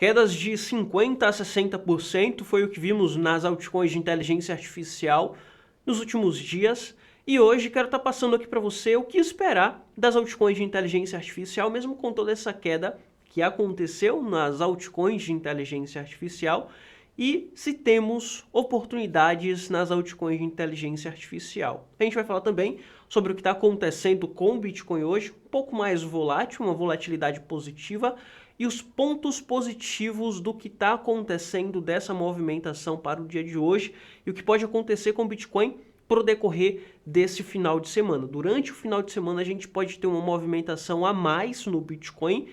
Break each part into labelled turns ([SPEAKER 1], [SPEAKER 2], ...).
[SPEAKER 1] Quedas de 50% a 60% foi o que vimos nas altcoins de inteligência artificial nos últimos dias. E hoje quero estar passando aqui para você o que esperar das altcoins de inteligência artificial, mesmo com toda essa queda que aconteceu nas altcoins de inteligência artificial, e se temos oportunidades nas altcoins de inteligência artificial. A gente vai falar também sobre o que está acontecendo com o Bitcoin hoje, um pouco mais volátil, uma volatilidade positiva, e os pontos positivos do que está acontecendo dessa movimentação para o dia de hoje e o que pode acontecer com o Bitcoin pro decorrer desse final de semana. Durante o final de semana a gente pode ter uma movimentação a mais no Bitcoin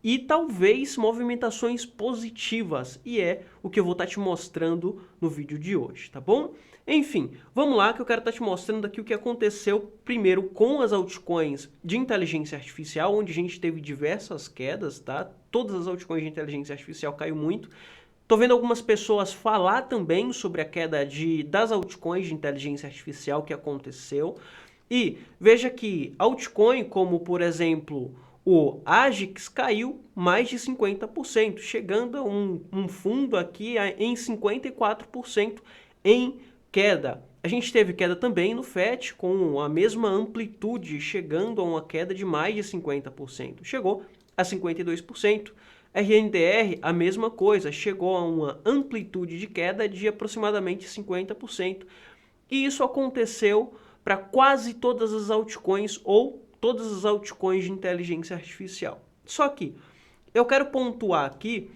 [SPEAKER 1] e talvez movimentações positivas, e é o que eu vou estar te mostrando no vídeo de hoje, tá bom? Enfim, vamos lá que eu quero estar te mostrando aqui o que aconteceu primeiro com as altcoins de inteligência artificial, onde a gente teve diversas quedas, tá? Todas as altcoins de inteligência artificial caiu muito. Tô vendo algumas pessoas falar também sobre a queda das altcoins de inteligência artificial que aconteceu. E veja que altcoin como, por exemplo, o AGIX caiu mais de 50%, chegando a um fundo aqui em 54% em queda. A gente teve queda também no FET, com a mesma amplitude, chegando a uma queda de mais de 50%. Chegou a 52%. RNDR, a mesma coisa, chegou a uma amplitude de queda de aproximadamente 50%. E isso aconteceu para quase todas as altcoins ou todas as altcoins de inteligência artificial. Só que eu quero pontuar aqui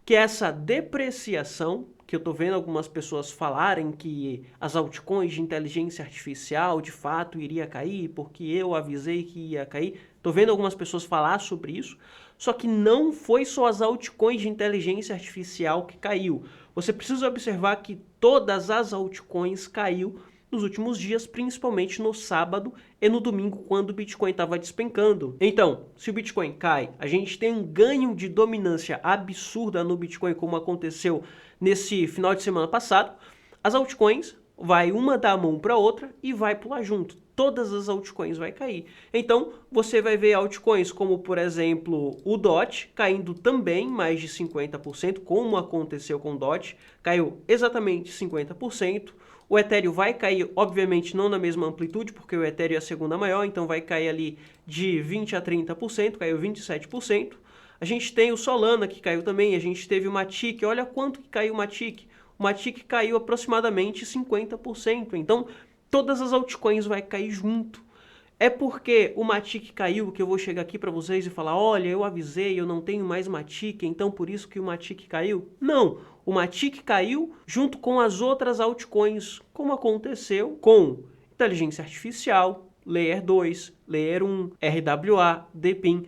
[SPEAKER 1] que essa depreciação, que eu estou vendo algumas pessoas falarem que as altcoins de inteligência artificial de fato iria cair, porque eu avisei que ia cair. Estou vendo algumas pessoas falar sobre isso, só que não foi só as altcoins de inteligência artificial que caiu. Você precisa observar que todas as altcoins caiu nos últimos dias, principalmente no sábado e no domingo, quando o Bitcoin estava despencando. Então, se o Bitcoin cai, a gente tem um ganho de dominância absurda no Bitcoin, como aconteceu nesse final de semana passado. As altcoins vai uma dar a mão para outra e vai pular junto. Todas as altcoins vai cair. Então, você vai ver altcoins como, por exemplo, o DOT caindo também mais de 50%, como aconteceu com o DOT, caiu exatamente 50%. O Ethereum vai cair, obviamente, não na mesma amplitude, porque o Ethereum é a segunda maior, então vai cair ali de 20% a 30%, caiu 27%. A gente tem o Solana, que caiu também, a gente teve o Matic, olha quanto que caiu o Matic. O Matic caiu aproximadamente 50%, então todas as altcoins vai cair junto. É porque o Matic caiu que eu vou chegar aqui para vocês e falar, olha, eu avisei, eu não tenho mais Matic, então por isso que o Matic caiu? Não, o Matic caiu junto com as outras altcoins, como aconteceu com inteligência artificial, Layer 2, Layer 1, RWA, DePIN.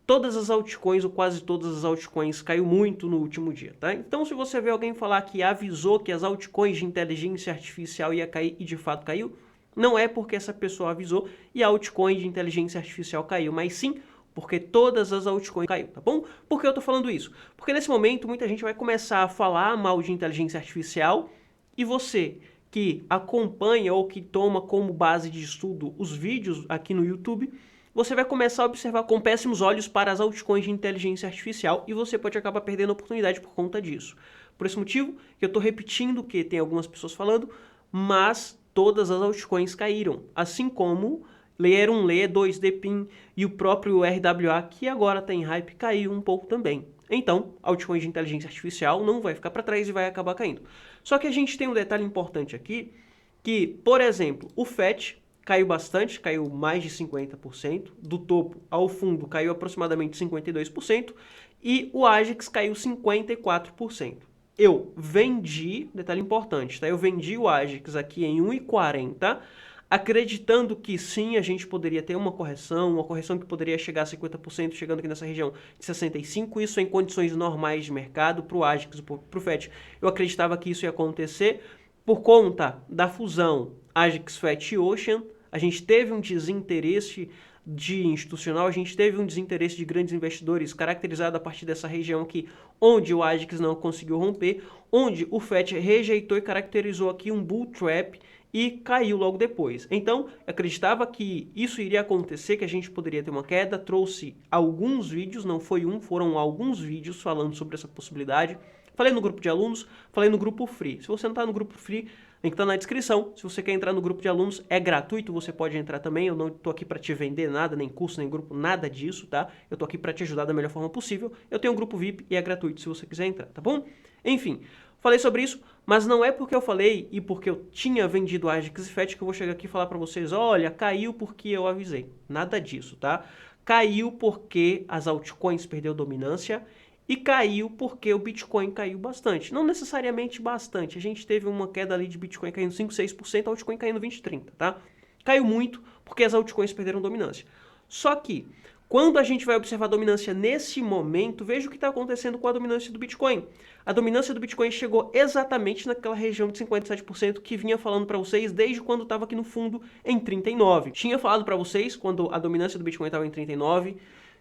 [SPEAKER 1] Todas as altcoins, ou quase todas as altcoins, caiu muito no último dia, tá? Então, se você vê alguém falar que avisou que as altcoins de inteligência artificial ia cair e de fato caiu, não é porque essa pessoa avisou e a altcoin de inteligência artificial caiu, mas sim porque todas as altcoins caiu, tá bom? Por que eu tô falando isso? Porque nesse momento muita gente vai começar a falar mal de inteligência artificial e você que acompanha ou que toma como base de estudo os vídeos aqui no YouTube, você vai começar a observar com péssimos olhos para as altcoins de inteligência artificial e você pode acabar perdendo a oportunidade por conta disso. Por esse motivo que eu tô repetindo que tem algumas pessoas falando, mas todas as altcoins caíram, assim como Layer 1, Layer 2, DePIN e o próprio RWA, que agora está em hype, caiu um pouco também. Então, altcoins de inteligência artificial não vai ficar para trás e vai acabar caindo. Só que a gente tem um detalhe importante aqui, que, por exemplo, o FET caiu bastante, caiu mais de 50%, do topo ao fundo caiu aproximadamente 52%, e o AGIX caiu 54%. Eu vendi, detalhe importante, tá? Eu vendi o AGIX aqui em 1,40, acreditando que sim, a gente poderia ter uma correção que poderia chegar a 50%, chegando aqui nessa região de 65%, isso em condições normais de mercado, para o AGIX, para o FET. Eu acreditava que isso ia acontecer por conta da fusão AGIX, FET e Ocean. A gente teve um desinteresse institucional, a gente teve um desinteresse de grandes investidores caracterizado a partir dessa região aqui, onde o AGIX não conseguiu romper, onde o FET rejeitou e caracterizou aqui um bull trap e caiu logo depois. Então, acreditava que isso iria acontecer, que a gente poderia ter uma queda, trouxe alguns vídeos, não foi um, foram alguns vídeos falando sobre essa possibilidade. Falei no grupo de alunos, falei no grupo free. Se você não está no grupo free, link está na descrição. Se você quer entrar no grupo de alunos, é gratuito, você pode entrar também. Eu não estou aqui para te vender nada, nem curso, nem grupo, nada disso, tá? Eu estou aqui para te ajudar da melhor forma possível. Eu tenho um grupo VIP e é gratuito se você quiser entrar, tá bom? Enfim, falei sobre isso, mas não é porque eu falei e porque eu tinha vendido Ajax e FET que eu vou chegar aqui e falar para vocês, olha, caiu porque eu avisei. Nada disso, tá? Caiu porque as altcoins perdeu dominância e caiu porque o Bitcoin caiu bastante. Não necessariamente bastante. A gente teve uma queda ali de Bitcoin caindo 5, 6%, altcoin caindo 20, 30, tá? Caiu muito porque as altcoins perderam dominância. Só que, quando a gente vai observar a dominância nesse momento, veja o que está acontecendo com a dominância do Bitcoin. A dominância do Bitcoin chegou exatamente naquela região de 57% que vinha falando para vocês desde quando estava aqui no fundo em 39%. Tinha falado para vocês quando a dominância do Bitcoin estava em 39%.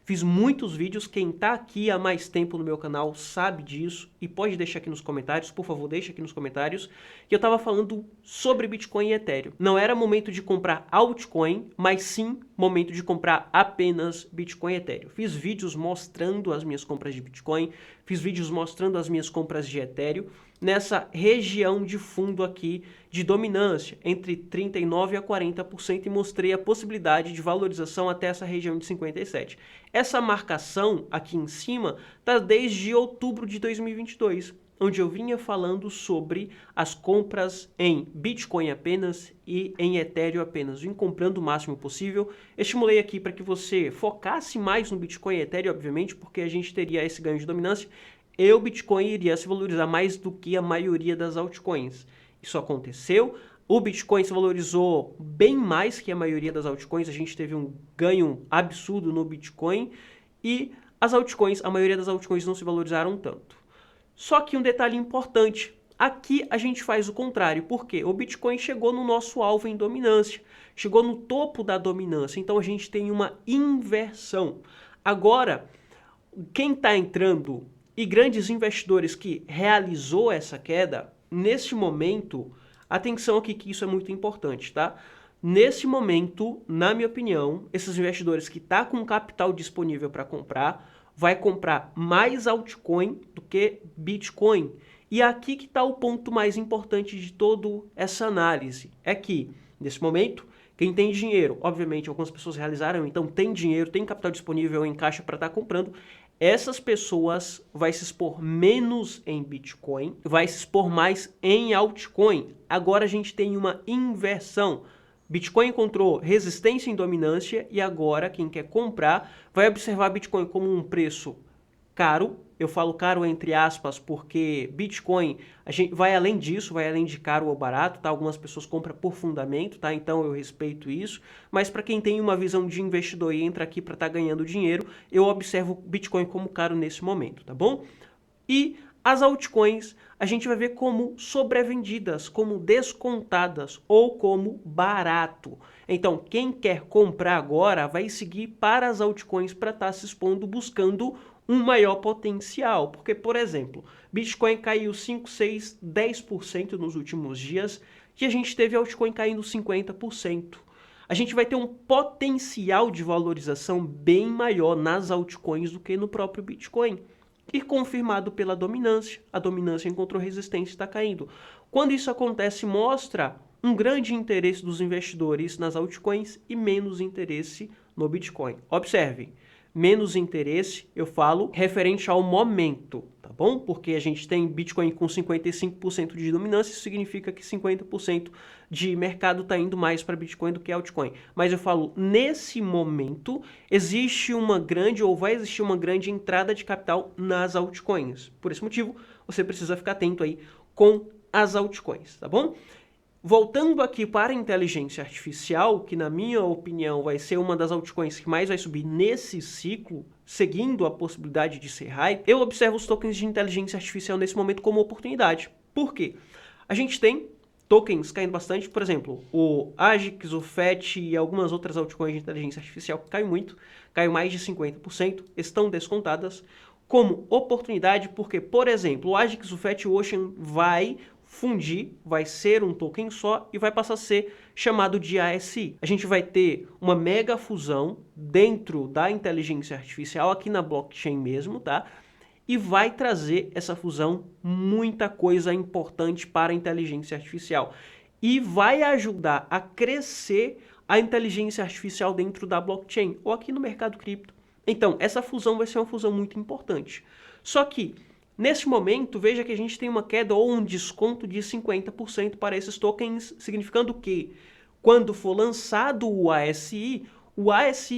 [SPEAKER 1] Fiz muitos vídeos, quem está aqui há mais tempo no meu canal sabe disso e pode deixar aqui nos comentários, por favor, deixa aqui nos comentários, que eu estava falando sobre Bitcoin e Ethereum. Não era momento de comprar altcoin, mas sim momento de comprar apenas Bitcoin e Ethereum. Fiz vídeos mostrando as minhas compras de Bitcoin, fiz vídeos mostrando as minhas compras de Ethereum, nessa região de fundo aqui de dominância, entre 39% a 40%, e mostrei a possibilidade de valorização até essa região de 57%. Essa marcação aqui em cima está desde outubro de 2022, onde eu vinha falando sobre as compras em Bitcoin apenas e em Ethereum apenas. Vim comprando o máximo possível. Estimulei aqui para que você focasse mais no Bitcoin e Ethereum, obviamente, porque a gente teria esse ganho de dominância. E o Bitcoin iria se valorizar mais do que a maioria das altcoins. Isso aconteceu. O Bitcoin se valorizou bem mais que a maioria das altcoins. A gente teve um ganho absurdo no Bitcoin. E as altcoins, a maioria das altcoins não se valorizaram tanto. Só que um detalhe importante. Aqui a gente faz o contrário. Por quê? O Bitcoin chegou no nosso alvo em dominância. Chegou no topo da dominância. Então a gente tem uma inversão. Agora, quem está entrando e grandes investidores que realizou essa queda, nesse momento, atenção aqui que isso é muito importante, tá? Nesse momento, na minha opinião, esses investidores que estão com capital disponível para comprar, vai comprar mais altcoin do que Bitcoin. E aqui que está o ponto mais importante de toda essa análise, é que, nesse momento, quem tem dinheiro, obviamente algumas pessoas realizaram, então tem dinheiro, tem capital disponível em caixa para estar comprando, essas pessoas vai se expor menos em Bitcoin, vai se expor mais em altcoin. Agora a gente tem uma inversão. Bitcoin encontrou resistência em dominância e agora quem quer comprar vai observar Bitcoin como um preço caro. Eu falo caro entre aspas porque Bitcoin a gente vai além disso, vai além de caro ou barato, tá? Algumas pessoas compram por fundamento, tá? Então eu respeito isso, mas para quem tem uma visão de investidor e entra aqui para estar ganhando dinheiro, eu observo Bitcoin como caro nesse momento, tá bom? E as altcoins a gente vai ver como sobrevendidas, como descontadas ou como barato. Então, quem quer comprar agora vai seguir para as altcoins para estar se expondo, buscando um maior potencial. Porque, por exemplo, Bitcoin caiu 5, 6, 10% nos últimos dias e a gente teve altcoin caindo 50%. A gente vai ter um potencial de valorização bem maior nas altcoins do que no próprio Bitcoin. E confirmado pela dominância. A dominância encontrou resistência e está caindo. Quando isso acontece, mostra um grande interesse dos investidores nas altcoins e menos interesse no Bitcoin. Observe, menos interesse, eu falo, referente ao momento, tá bom? Porque a gente tem Bitcoin com 55% de dominância, isso significa que 50% de mercado está indo mais para Bitcoin do que altcoin. Mas eu falo, nesse momento, existe uma grande, ou vai existir uma grande entrada de capital nas altcoins. Por esse motivo, você precisa ficar atento aí com as altcoins, tá bom? Voltando aqui para a inteligência artificial, que na minha opinião vai ser uma das altcoins que mais vai subir nesse ciclo, seguindo a possibilidade de ser hype, eu observo os tokens de inteligência artificial nesse momento como oportunidade. Por quê? A gente tem tokens caindo bastante, por exemplo, o Ajax, o FET e algumas outras altcoins de inteligência artificial que caem muito, caiu mais de 50%, estão descontadas como oportunidade, porque, por exemplo, o Ajax, o FET e o Ocean vai fundir, vai ser um token só e vai passar a ser chamado de ASI. A gente vai ter uma mega fusão dentro da inteligência artificial, aqui na blockchain mesmo, tá? E vai trazer essa fusão muita coisa importante para a inteligência artificial. E vai ajudar a crescer a inteligência artificial dentro da blockchain ou aqui no mercado cripto. Então, essa fusão vai ser uma fusão muito importante. Só que, nesse momento, veja que a gente tem uma queda ou um desconto de 50% para esses tokens, significando que, quando for lançado o ASI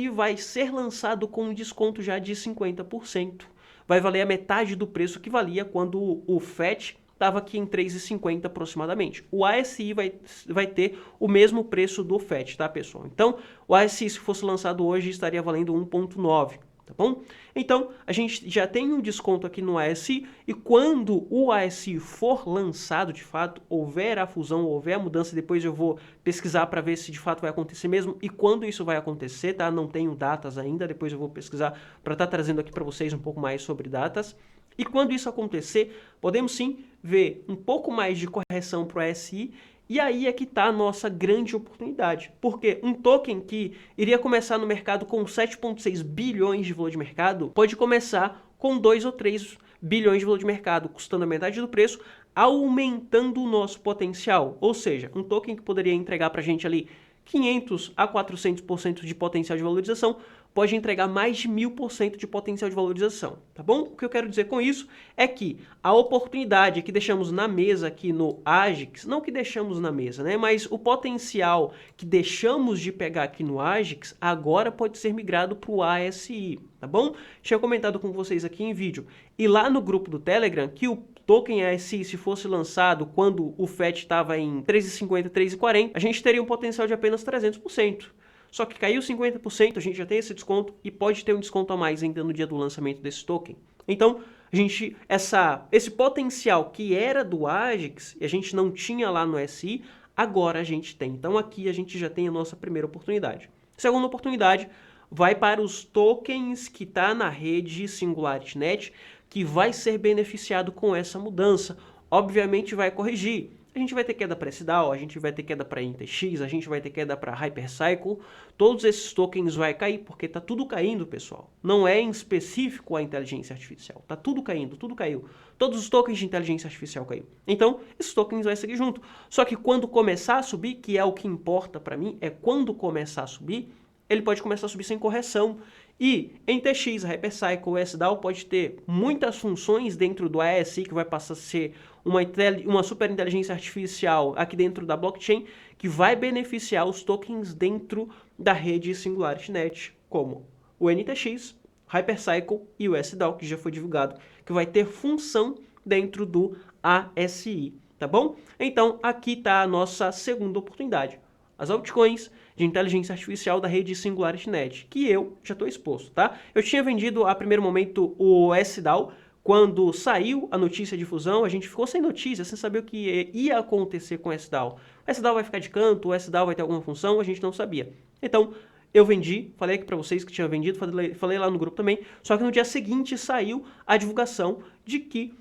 [SPEAKER 1] vai ser lançado com um desconto já de 50%. Vai valer a metade do preço que valia quando o FET estava aqui em 3,50 aproximadamente. O ASI vai ter o mesmo preço do FET, tá, pessoal? Então, o ASI, se fosse lançado hoje, estaria valendo 1,9, tá bom? Então, a gente já tem um desconto aqui no ASI, e quando o ASI for lançado, de fato, houver a fusão, houver a mudança, depois eu vou pesquisar para ver se de fato vai acontecer mesmo, e quando isso vai acontecer, tá? Não tenho datas ainda, depois eu vou pesquisar para estar trazendo aqui para vocês um pouco mais sobre datas. E quando isso acontecer, podemos sim ver um pouco mais de correção para o ASI, e aí é que está a nossa grande oportunidade. Porque um token que iria começar no mercado com 7,6 bilhões de valor de mercado, pode começar com 2 ou 3 bilhões de valor de mercado, custando a metade do preço, aumentando o nosso potencial. Ou seja, um token que poderia entregar para a gente ali 500 a 400% de potencial de valorização, pode entregar mais de 1000% de potencial de valorização, tá bom? O que eu quero dizer com isso é que a oportunidade que deixamos na mesa aqui no AGIX, não que deixamos na mesa, né? Mas o potencial que deixamos de pegar aqui no AGIX, agora pode ser migrado para o ASI, tá bom? Tinha comentado com vocês aqui em vídeo e lá no grupo do Telegram que o token ASI, se fosse lançado quando o FET estava em 3,50, 3,40, a gente teria um potencial de apenas 300%. Só que caiu 50%, a gente já tem esse desconto e pode ter um desconto a mais ainda no dia do lançamento desse token. Então, esse potencial que era do AGIX e a gente não tinha lá no SI, agora a gente tem. Então aqui a gente já tem a nossa primeira oportunidade. Segunda oportunidade vai para os tokens que está na rede SingularityNet, que vai ser beneficiado com essa mudança. Obviamente vai corrigir. A gente vai ter queda para SDAO, a gente vai ter queda para NTX, a gente vai ter queda para Hypercycle. Todos esses tokens vai cair, porque tá tudo caindo, pessoal. Não é em específico a inteligência artificial. Tá tudo caindo, tudo caiu. Todos os tokens de inteligência artificial caiu. Então, esses tokens vai seguir junto. Só que quando começar a subir, que é o que importa para mim, é quando começar a subir, ele pode começar a subir sem correção. E NTX, Hypercycle, SDAO pode ter muitas funções dentro do ASI, que vai passar a ser uma super inteligência artificial aqui dentro da blockchain, que vai beneficiar os tokens dentro da rede SingularityNet, como o NTX, Hypercycle e o SDAO, que já foi divulgado, que vai ter função dentro do ASI, tá bom? Então, aqui está a nossa segunda oportunidade. As altcoins de inteligência artificial da rede SingularityNet, que eu já estou exposto, tá? Eu tinha vendido a primeiro momento o SDAO. Quando saiu a notícia de fusão, a gente ficou sem notícia, sem saber o que ia acontecer com o SDAO. O SDAO vai ficar de canto, o SDAO vai ter alguma função, a gente não sabia. Então, eu vendi, falei aqui para vocês que tinha vendido, falei lá no grupo também, só que no dia seguinte saiu a divulgação de que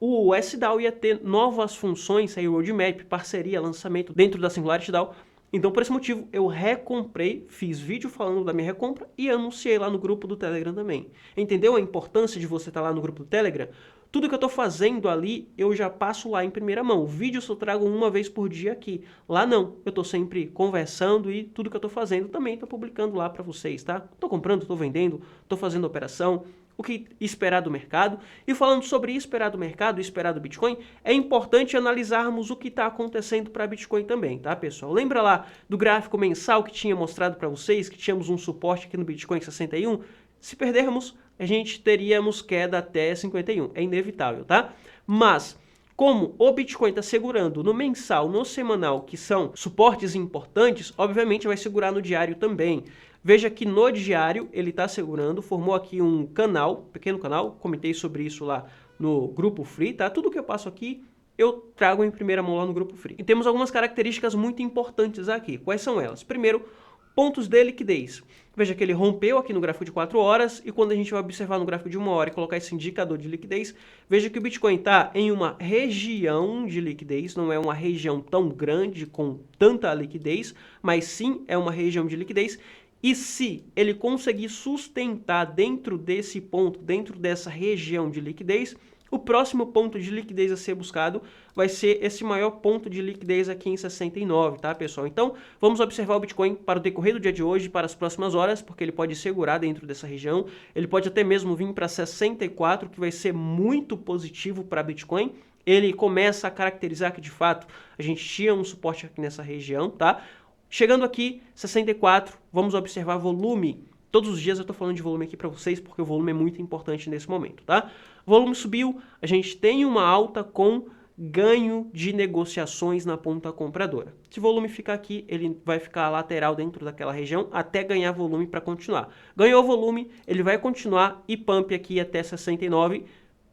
[SPEAKER 1] o SDAO ia ter novas funções, saiu o roadmap, parceria, lançamento dentro da Singularity DAO. Então, por esse motivo, eu recomprei, fiz vídeo falando da minha recompra e anunciei lá no grupo do Telegram também. Entendeu a importância de você estar lá no grupo do Telegram? Tudo que eu estou fazendo ali, eu já passo lá em primeira mão. O vídeo eu só trago uma vez por dia aqui. Lá não, eu estou sempre conversando e tudo que eu estou fazendo também estou publicando lá para vocês, tá? Estou comprando, estou vendendo, estou fazendo operação, o que esperar do mercado. E falando sobre esperar do mercado, esperar do Bitcoin, é importante analisarmos o que está acontecendo para Bitcoin também, tá, pessoal? Lembra lá do gráfico mensal que tinha mostrado para vocês, que tínhamos um suporte aqui no Bitcoin 61? Se perdermos, a gente teríamos queda até 51, é inevitável, tá? Mas, como o Bitcoin está segurando no mensal, no semanal, que são suportes importantes, obviamente vai segurar no diário também. Veja que no diário ele está segurando, formou aqui um canal, pequeno canal, comentei sobre isso lá no grupo free, tá? Tudo que eu passo aqui eu trago em primeira mão lá no grupo free. E temos algumas características muito importantes aqui. Quais são elas? Primeiro, pontos de liquidez. veja que ele rompeu aqui no gráfico de 4 horas, e quando a gente vai observar no gráfico de 1 hora e colocar esse indicador de liquidez, veja que o Bitcoin está em uma região de liquidez, não é uma região tão grande com tanta liquidez, mas sim é uma região de liquidez, e se ele conseguir sustentar dentro desse ponto, dentro dessa região de liquidez, o próximo ponto de liquidez a ser buscado vai ser esse maior ponto de liquidez aqui em 69, tá, pessoal? Então, vamos observar o Bitcoin para o decorrer do dia de hoje, para as próximas horas, porque ele pode segurar dentro dessa região, ele pode até mesmo vir para 64, que vai ser muito positivo para Bitcoin. Ele começa a caracterizar que, de fato, a gente tinha um suporte aqui nessa região, tá? Chegando aqui, 64, vamos observar volume. Todos os dias eu estou falando de volume aqui para vocês, porque o volume é muito importante nesse momento, tá? O volume subiu, a gente tem uma alta com ganho de negociações na ponta compradora. Se o volume ficar aqui, ele vai ficar lateral dentro daquela região até ganhar volume para continuar. Ganhou volume, ele vai continuar e pump aqui até 69,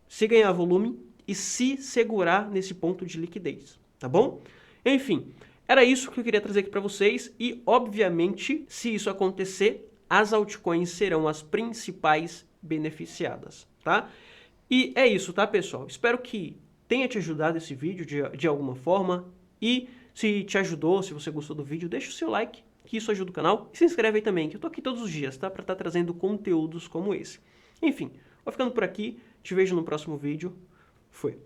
[SPEAKER 1] se ganhar volume e se segurar nesse ponto de liquidez, tá bom? Enfim, era isso que eu queria trazer aqui para vocês e, obviamente, se isso acontecer, as altcoins serão as principais beneficiadas, tá? E é isso, tá, pessoal? Espero que tenha te ajudado esse vídeo de alguma forma. E se te ajudou, se você gostou do vídeo, deixa o seu like, que isso ajuda o canal. E se inscreve aí também, que eu tô aqui todos os dias, tá? Pra estar trazendo conteúdos como esse. Enfim, vou ficando por aqui. Te vejo no próximo vídeo. Fui.